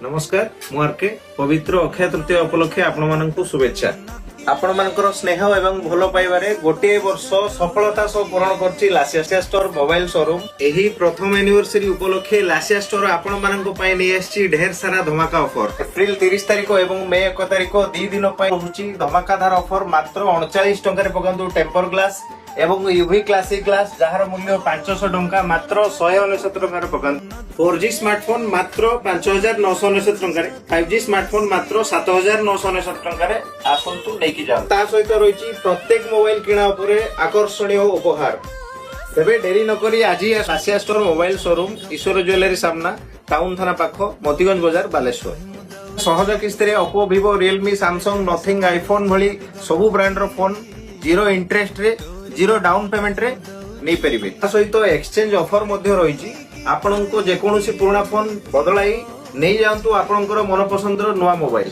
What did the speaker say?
नमस्कार मु आरके पवित्र अक्षय तृतीय उपलक्षे आपण माननकु शुभेच्छा। आपण मानकर स्नेह एवं भलो पाइबारे गोटे वर्ष सफलता सह पूर्ण करछि लासिया स्टोर मोबाइल शोरूम। एही प्रथम एनिवर्सरी उपलक्षे लासिया स्टोर आपण माननकु पई नै आछि ढेर सारा धमाका ऑफर। अप्रैल 30 तारिख एवं मे 1 तारिख 2 दिन पई रहउछि धमाकादार ऑफर। मात्र 39 टंका रे पगंतु टेम्पर ग्लास एवं यूवी क्लासिक ग्लास जहार मूल्य 500 टंका मात्र 199 टंका रे पगंतु। 4G स्मार्टफोन मात्र 5999 टंका रे, 5G स्मार्टफोन मात्र 7999 टंका रे आसंतु नै ता सहित रही प्रत्येक मोबाइल किणा उपरे आकर्षणीय उपहार। तेबे डेरी नकरी आज लासिया स्टोर मोबाइल शोरूम ईश्वर ज्वेलरी सामना टाउन थाना पाख मोतीगंज बाजार बालेश्वर। सहज किस्त रे Oppo Vivo Realme Samsung nothing iPhone भली सबु ब्रांड रो फोन जीरो इंटरेस्ट रे जीरो डाउन पेमेंट रे नै परिबे। ता सहित एक्सचेंज ऑफर मध्ये रही आपनको जे कोनोसी पुराना फोन बदलाई नै जांतु आपनकर मन पसंद रो नवा मोबाइल।